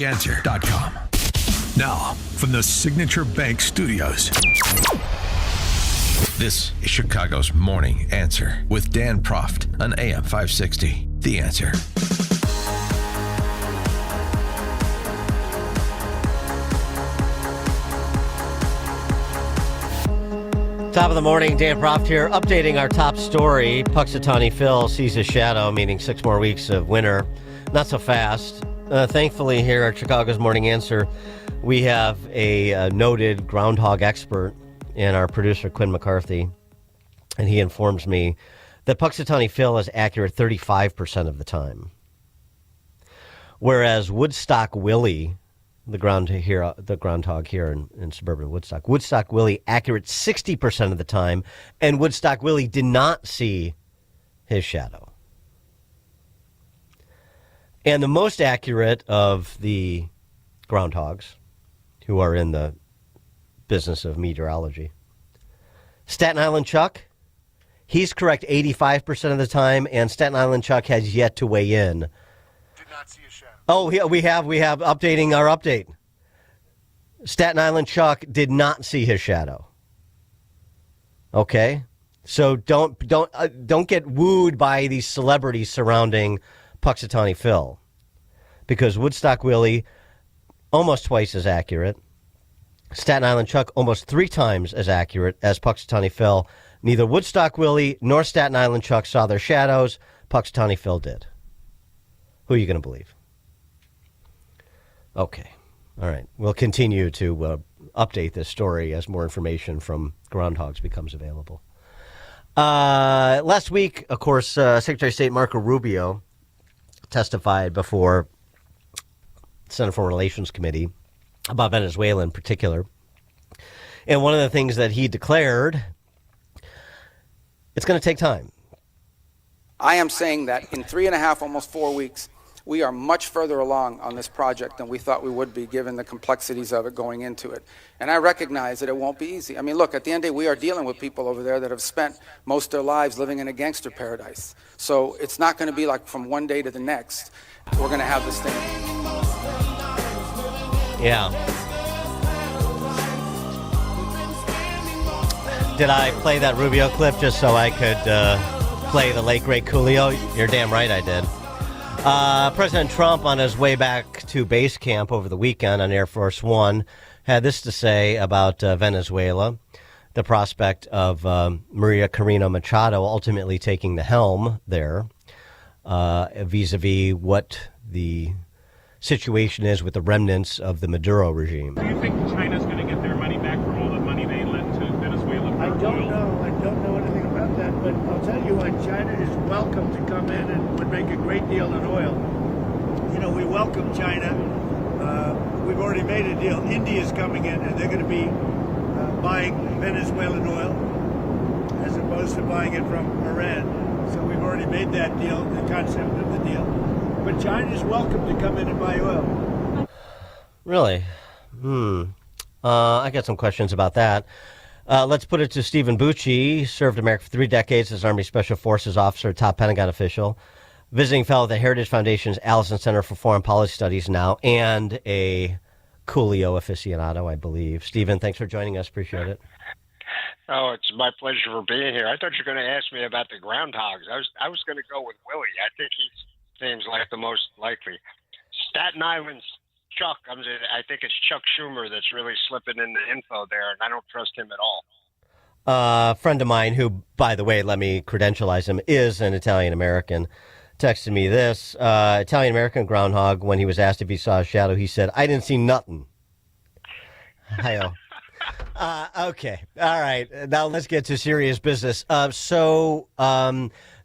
Answer.com. Now, from the Signature Bank Studios, this is Chicago's Morning Answer with Dan Proft on AM 560. The Answer. Top of the morning, Dan Proft here, updating our top story. Punxsutawney Phil sees his shadow, meaning 6 more weeks of winter. Not so fast. Thankfully, here at Chicago's Morning Answer, we have a noted groundhog expert in our producer, Quinn McCarthy, and he informs me that Punxsutawney Phil is accurate 35% of the time, whereas Woodstock Willie, the groundhog here in suburban Woodstock Willie, accurate 60% of the time, and Woodstock Willie did not see his shadow. And the most accurate of the groundhogs who are in the business of meteorology, Staten Island Chuck, he's correct 85% of the time, and Staten Island Chuck has yet to weigh in. Did not see a shadow. Oh, we have updating our update. Staten Island Chuck did not see his shadow. Okay? So don't get wooed by these celebrities surrounding Punxsutawney Phil, because Woodstock Willie, almost twice as accurate. Staten Island Chuck, almost 3 times as accurate as Punxsutawney Phil. Neither Woodstock Willie nor Staten Island Chuck saw their shadows. Punxsutawney Phil did. Who are you going to believe? Okay. All right. We'll continue to update this story as more information from groundhogs becomes available. Last week, of course, Secretary of State Marco Rubio testified before the Senate Foreign Relations Committee about Venezuela in particular. And one of the things that he declared, it's going to take time. I am saying that in 3.5, almost 4 weeks, we are much further along on this project than we thought we would be, given the complexities of it going into it. And I recognize that it won't be easy. I mean, look, at the end of the day, we are dealing with people over there that have spent most of their lives living in a gangster paradise. So it's not going to be like from one day to the next, we're going to have this thing. Yeah. Did I play that Rubio clip just so I could play the late, great Coolio? You're damn right I did. President Trump, on his way back to base camp over the weekend on Air Force One, had this to say about Venezuela, the prospect of Maria Corina Machado ultimately taking the helm there, vis-a-vis what the situation is with the remnants of the Maduro regime. Do you think China's going to get their money back from all the money they lent to Venezuela for I don't oil? know. I don't know anything about that, but I'll tell you what, China is welcome to come in and would make a great deal in oil. You know, we welcome China. We've already made a deal. India's coming in, and they're going to be buying Venezuelan oil as opposed to buying it from Iran. So we've already made that deal, the concept of the deal. But China's welcome to come in and buy oil. Really? I got some questions about that. Let's put it to Stephen Bucci. Served America for 3 decades as Army Special Forces officer, top Pentagon official, visiting fellow at the Heritage Foundation's Allison Center for Foreign Policy Studies now, and a Coolio aficionado, I believe. Stephen, thanks for joining us. Appreciate it. Oh, it's my pleasure for being here. I thought you were going to ask me about the groundhogs. I was going to go with Willie. I think he seems like the most likely. Staten Island's Chuck. I think it's Chuck Schumer that's really slipping in the info there, and I don't trust him at all. A friend of mine who, by the way, let me credentialize him, is an Italian-American, texted me this. Italian-American groundhog, when he was asked if he saw a shadow, he said, "I didn't see nothing." Hi-oh. Okay. All right. Now let's get to serious business. So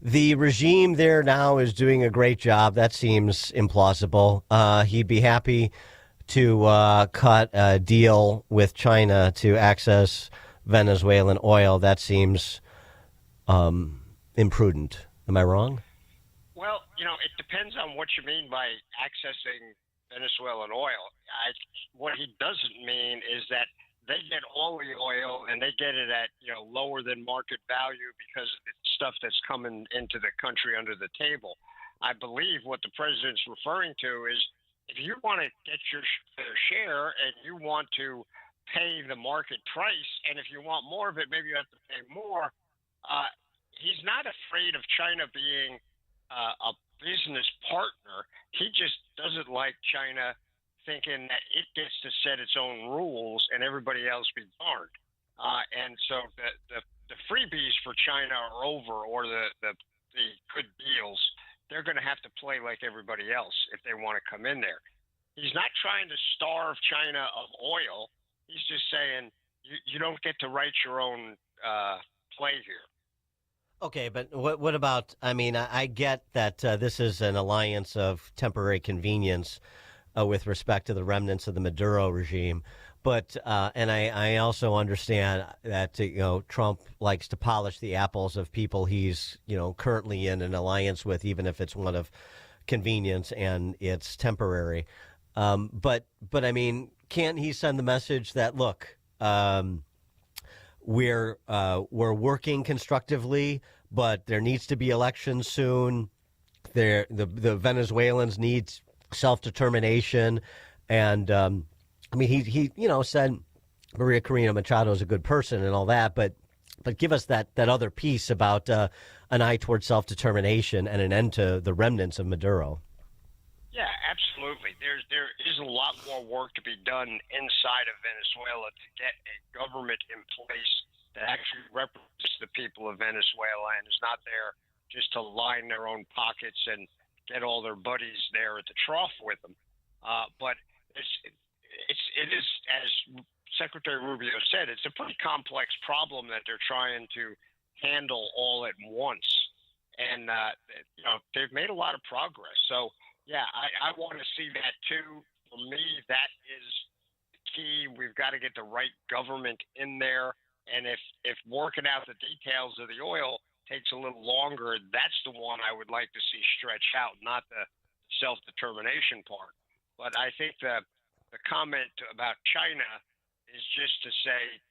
the regime there now is doing a great job. That seems implausible. He'd be happy to cut a deal with China to access Venezuelan oil. That seems imprudent. Am I wrong? Well, it depends on what you mean by accessing Venezuelan oil. What he doesn't mean is that they get all the oil and they get it at lower than market value because it's stuff that's coming into the country under the table. I believe what the president's referring to is if you want to get your fair share and you want to pay the market price, and if you want more of it, maybe you have to pay more. He's not afraid of China being a business partner. He just doesn't like China thinking that it gets to set its own rules and everybody else be darned. And so the freebies for China are over, or the good deals. They're going to have to play like everybody else if they want to come in there. He's not trying to starve China of oil. He's just saying you don't get to write your own play here. Okay, but what about, I mean, I get that this is an alliance of temporary convenience with respect to the remnants of the Maduro regime. But and I also understand that Trump likes to polish the apples of people he's currently in an alliance with, even if it's one of convenience and it's temporary. But I mean, can't he send the message that look, we're working constructively, but there needs to be elections soon. The Venezuelans need self-determination, and I mean, he said Maria Corina Machado is a good person and all that, but give us that other piece about an eye towards self-determination and an end to the remnants of Maduro. Yeah, absolutely. There is a lot more work to be done inside of Venezuela to get a government in place that actually represents the people of Venezuela and is not there just to line their own pockets and get all their buddies there at the trough with them. But it is, as Secretary Rubio said, it's a pretty complex problem that they're trying to handle all at once. And, they've made a lot of progress. So, yeah, I want to see that too. For me, that is the key. We've got to get the right government in there. And if working out the details of the oil takes a little longer, that's the one I would like to see stretch out, not the self-determination part. But I think the comment about China is just to say,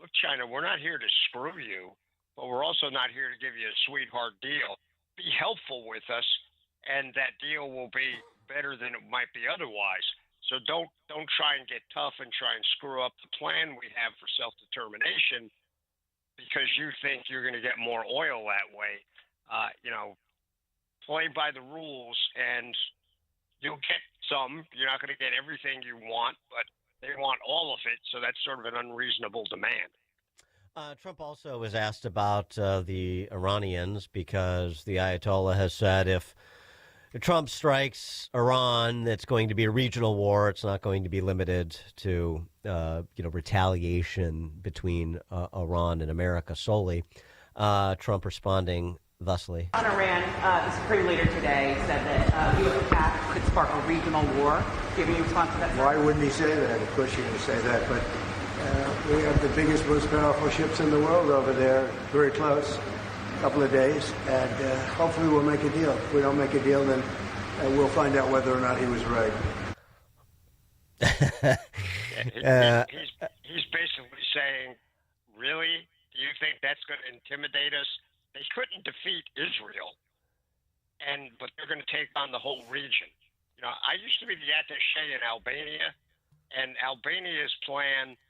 look, China, we're not here to screw you, but we're also not here to give you a sweetheart deal. Be helpful with us, and that deal will be better than it might be otherwise. So don't try and get tough and try and screw up the plan we have for self-determination because you think you're going to get more oil that way. Play by the rules, and you'll get some. You're not going to get everything you want, but they want all of it, so that's sort of an unreasonable demand. Trump also was asked about the Iranians because the Ayatollah has said if Trump strikes Iran, it's going to be a regional war. It's not going to be limited to, retaliation between Iran and America solely. Trump responding thusly. On Iran, the Supreme Leader today said that U.S. attack could spark a regional war. Do you have any response to that? Why wouldn't he say that? Of course you're going to say that. But we have the biggest, most powerful ships in the world over there, very close. Couple of days, and hopefully we'll make a deal. If we don't make a deal, then we'll find out whether or not he was right. He's basically saying, really? Do you think that's going to intimidate us? They couldn't defeat Israel, but they're going to take on the whole region. I used to be the attaché in Albania, and Albania's plan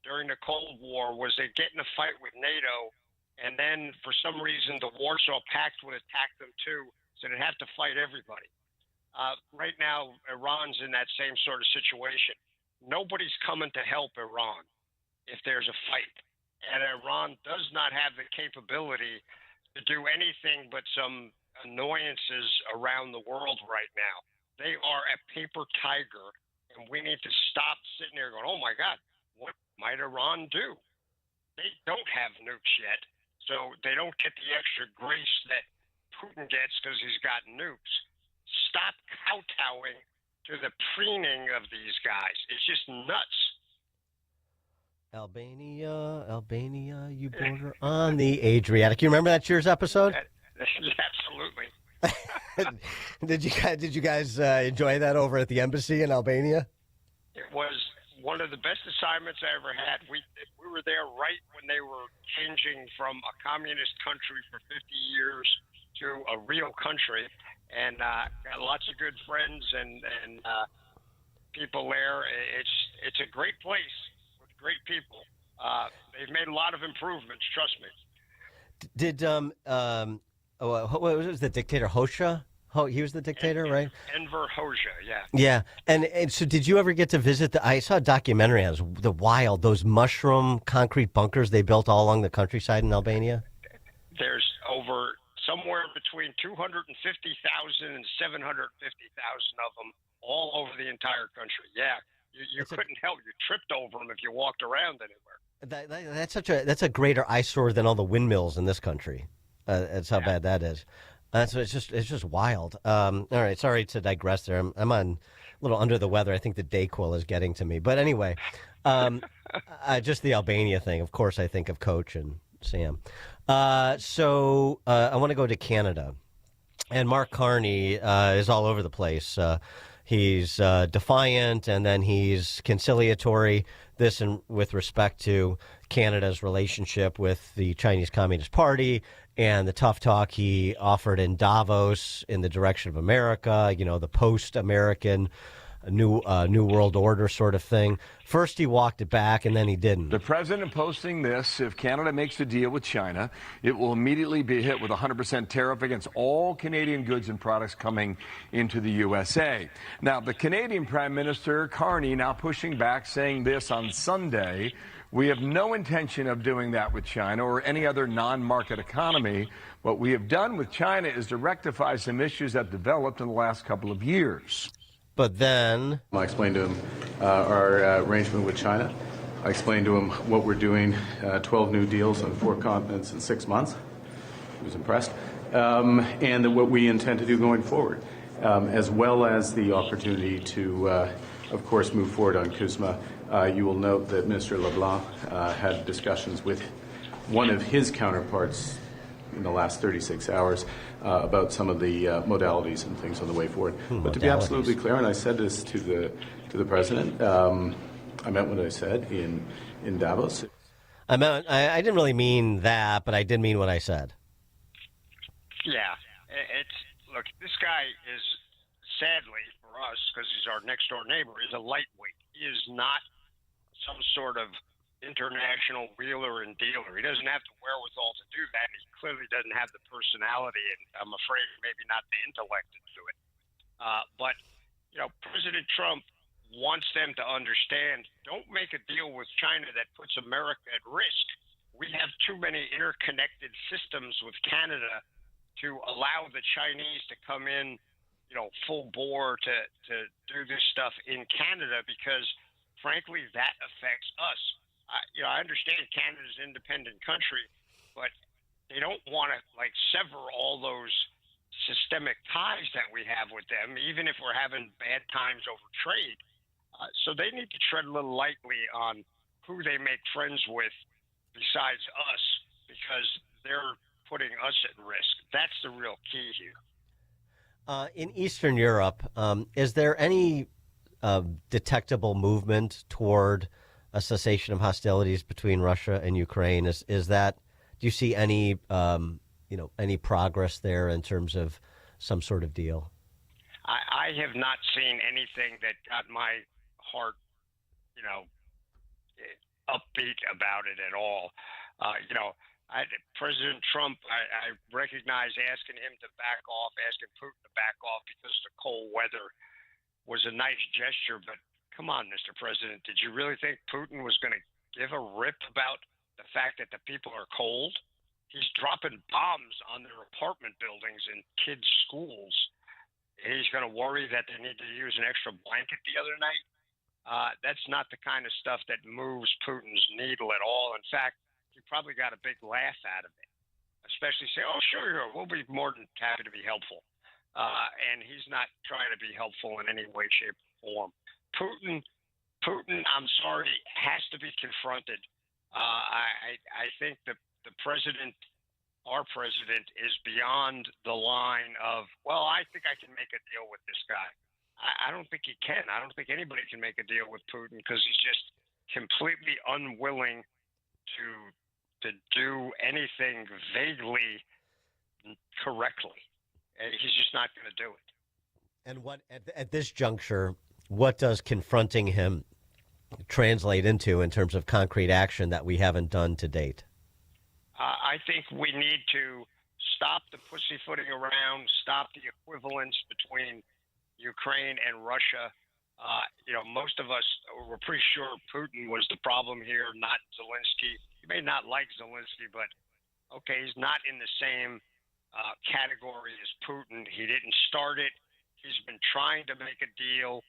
during the Cold War was they'd get in a fight with NATO, and then, for some reason, the Warsaw Pact would attack them too, so they'd have to fight everybody. Right now, Iran's in that same sort of situation. Nobody's coming to help Iran if there's a fight. And Iran does not have the capability to do anything but some annoyances around the world right now. They are a paper tiger, and we need to stop sitting there going, oh, my God, what might Iran do? They don't have nukes yet. So they don't get the extra grace that Putin gets because he's got nukes. Stop kowtowing to the preening of these guys. It's just nuts. Albania, you border on the Adriatic. You remember that Cheers episode? Absolutely. Did you guys enjoy that over at the embassy in Albania? It was one of the best assignments I ever had. We were there right when they were changing from a communist country for 50 years to a real country, and got lots of good friends, and people there. It's a great place with great people. They've made a lot of improvements. Trust me. Did what was the dictator Hosha? He was the dictator, right? Enver Hoxha, yeah. Yeah, and so did you ever get to visit I saw a documentary on those mushroom concrete bunkers they built all along the countryside in Albania? There's over somewhere between 250,000 and 750,000 of them all over the entire country. Yeah, you couldn't help. You tripped over them if you walked around anywhere. That's a greater eyesore than all the windmills in this country. That's how bad that is. So it's just wild. All right, sorry to digress there. I'm on a little under the weather. I think the Dayquil is getting to me. But anyway, just the Albania thing. Of course, I think of Coach and Sam. So I want to go to Canada, and Mark Carney is all over the place. He's defiant, and then he's conciliatory. This with respect to Canada's relationship with the Chinese Communist Party and the tough talk he offered in Davos in the direction of America, the post-American new world order sort of thing. First he walked it back, and then he didn't. The president posting this: if Canada makes a deal with China, it will immediately be hit with a 100% tariff against all Canadian goods and products coming into the USA. Now, the Canadian Prime Minister Carney now pushing back, saying this on Sunday: we have no intention of doing that with China or any other non-market economy. What we have done with China is to rectify some issues that developed in the last couple of years. But then I explained to him our arrangement with China. I explained to him what we're doing, 12 new deals on 4 continents in 6 months. He was impressed. And what we intend to do going forward, as well as the opportunity to, of course, move forward on CUSMA. You will note that Minister LeBlanc had discussions with one of his counterparts in the last 36 hours about some of the modalities and things on the way forward. But to be absolutely clear, and I said this to the president, I meant what I said in Davos. I didn't really mean that, but I did mean what I said. Yeah, look, this guy is, sadly for us, because he's our next door neighbor, is a lightweight. He is not some sort of international wheeler and dealer. He doesn't have the wherewithal to do that. He clearly doesn't have the personality, and I'm afraid maybe not the intellect to do it. But President Trump wants them to understand: don't make a deal with China that puts America at risk. We have too many interconnected systems with Canada to allow the Chinese to come in, full bore to do this stuff in Canada, because frankly, that affects us. I understand Canada's an independent country, but they don't want to sever all those systemic ties that we have with them, even if we're having bad times over trade. So they need to tread a little lightly on who they make friends with besides us, because they're putting us at risk. That's the real key here. In Eastern Europe, is there any detectable movement toward a cessation of hostilities between Russia and Ukraine? Is that, do you see any any progress there in terms of some sort of deal? I have not seen anything that got my heart, upbeat about it at all. President Trump, I recognize asking him to back off, asking Putin to back off because of the cold weather was a nice gesture, but come on, Mr. President, did you really think Putin was going to give a rip about the fact that the people are cold? He's dropping bombs on their apartment buildings and kids' schools. He's going to worry that they need to use an extra blanket the other night. That's not the kind of stuff that moves Putin's needle at all. In fact, he probably got a big laugh out of it, especially say, oh, sure, we'll be more than happy to be helpful. And he's not trying to be helpful in any way, shape, or form. Putin, I'm sorry, has to be confronted. I think that the president, our president, is beyond the line of, well, I think I can make a deal with this guy. I don't think he can. I don't think anybody can make a deal with Putin, because he's just completely unwilling to do anything vaguely correctly. He's just not going to do it. And what at this juncture, what does confronting him translate into in terms of concrete action that we haven't done to date? I think we need to stop the pussyfooting around, stop the equivalence between Ukraine and Russia. Most of us were pretty sure Putin was the problem here, not Zelensky. You may not like Zelensky, but okay, he's not in the same category as Putin. He didn't start it. He's been trying to make a deal,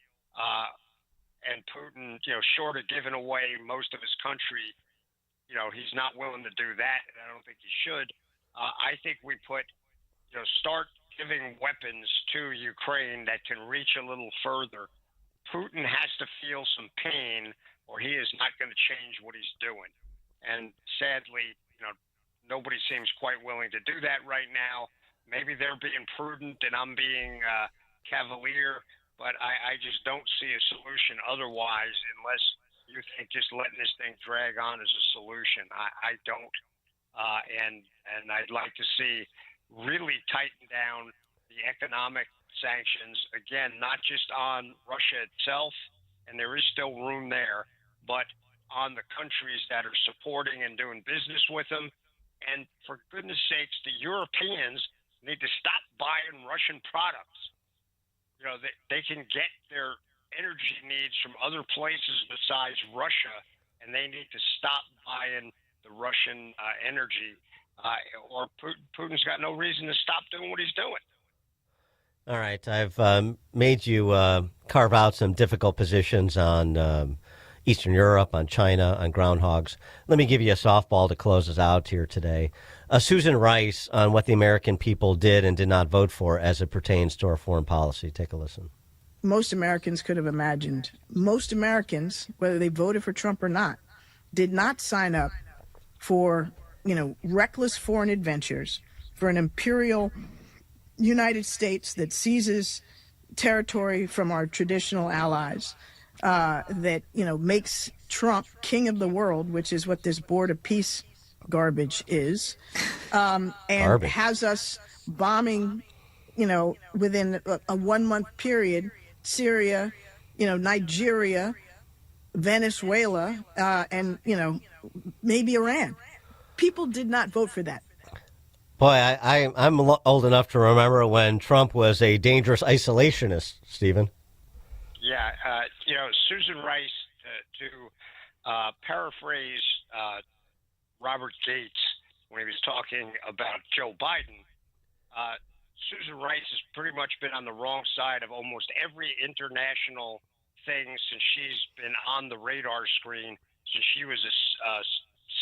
and Putin, short of giving away most of his country, he's not willing to do that, and I don't think he should. I think we start giving weapons to Ukraine that can reach a little further. Putin has to feel some pain, or he is not going to change what he's doing. And sadly, nobody seems quite willing to do that right now. Maybe they're being prudent and I'm being cavalier, but I just don't see a solution otherwise unless you think just letting this thing drag on is a solution. I don't. And I'd like to see really tighten down the economic sanctions, again, not just on Russia itself, and there is still room there, but on the countries that are supporting and doing business with them. And for goodness sakes, the Europeans need to stop buying Russian products. They can get their energy needs from other places besides Russia, and they need to stop buying the Russian energy, or Putin's got no reason to stop doing what he's doing. All right, I've made you carve out some difficult positions on Eastern Europe, on China, on groundhogs. Let me give you a softball to close us out here today. Susan Rice on what the American people did and did not vote for as it pertains to our foreign policy. Take a listen. Most Americans could have imagined. Most Americans, whether they voted for Trump or not, did not sign up for, reckless foreign adventures, for an imperial United States that seizes territory from our traditional allies, that, makes Trump king of the world, which is what this Board of Peace garbage is, and garbage. has us bombing, within a 1 month period, Syria, Nigeria, Venezuela, and, maybe Iran. People did not vote for that. Boy, I'm old enough to remember when Trump was a dangerous isolationist, Stephen. Yeah, Susan Rice, to paraphrase Robert Gates when he was talking about Joe Biden, Susan Rice has pretty much been on the wrong side of almost every international thing since she's been on the radar screen, since she was a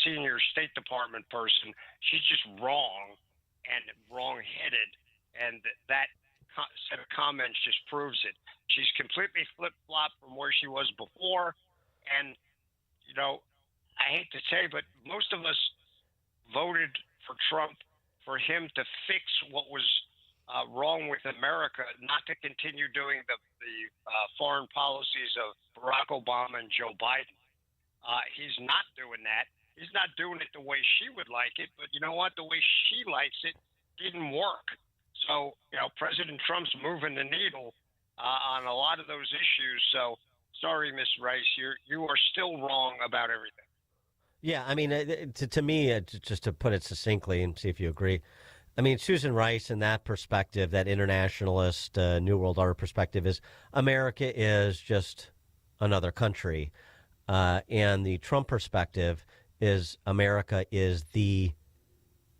senior State Department person. She's just wrong and wrong-headed, and that set of comments just proves it. She's completely flip-flopped from where she was before, and, I hate to say, but most of us voted for Trump for him to fix what was wrong with America, not to continue doing the foreign policies of Barack Obama and Joe Biden. He's not doing that. He's not doing it the way she would like it, but you know what? The way she likes it didn't work. So, President Trump's moving the needle on a lot of those issues. So, sorry, Miss Rice, you are still wrong about everything. Yeah, I mean, to me, just to put it succinctly and see if you agree, I mean, Susan Rice, in that perspective, that internationalist, New World Order perspective, is America is just another country. And the Trump perspective is America is the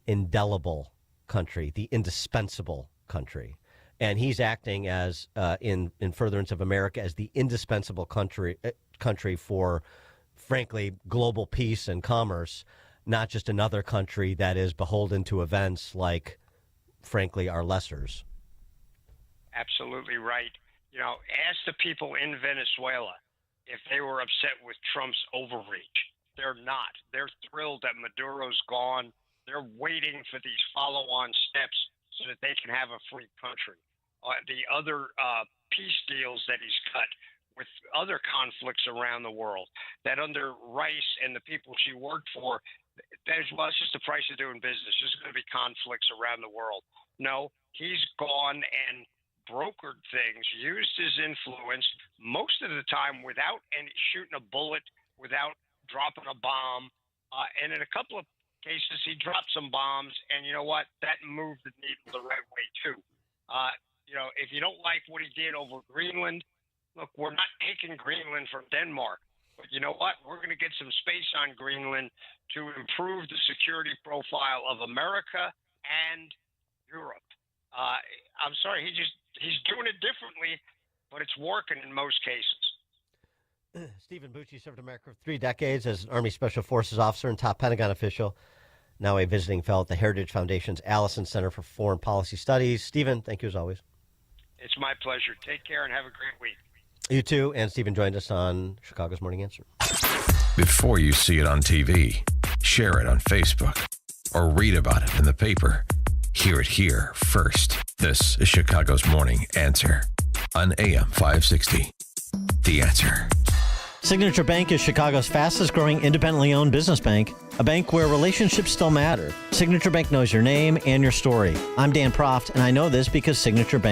indelible country, the indispensable country. And he's acting as, in furtherance of America, as the indispensable country for, frankly, global peace and commerce, not just another country that is beholden to events like, frankly, our lessers. Absolutely right. Ask the people in Venezuela if they were upset with Trump's overreach. They're not. They're thrilled that Maduro's gone. They're waiting for these follow-on steps so that they can have a free country. The other peace deals that he's cut with other conflicts around the world, that under Rice and the people she worked for, it's just the price of doing business. There's going to be conflicts around the world. No, he's gone and brokered things, used his influence, most of the time without shooting a bullet, without dropping a bomb. And in a couple of cases, he dropped some bombs, and you know what? That moved the needle the right way, too. If you don't like what he did over Greenland, look, we're not taking Greenland from Denmark. But you know what? We're going to get some space on Greenland to improve the security profile of America and Europe. I'm sorry, he's doing it differently, but it's working in most cases. Stephen Bucci served America for 3 decades as an Army Special Forces officer and top Pentagon official, now a visiting fellow at the Heritage Foundation's Allison Center for Foreign Policy Studies. Stephen, thank you as always. It's my pleasure. Take care and have a great week. You too. And Stephen joined us on Chicago's Morning Answer. Before you see it on TV, share it on Facebook, or read about it in the paper. Hear it here first. This is Chicago's Morning Answer on AM 560. The Answer. Signature Bank is Chicago's fastest growing independently owned business bank, a bank where relationships still matter. Signature Bank knows your name and your story. I'm Dan Proft, and I know this because Signature Bank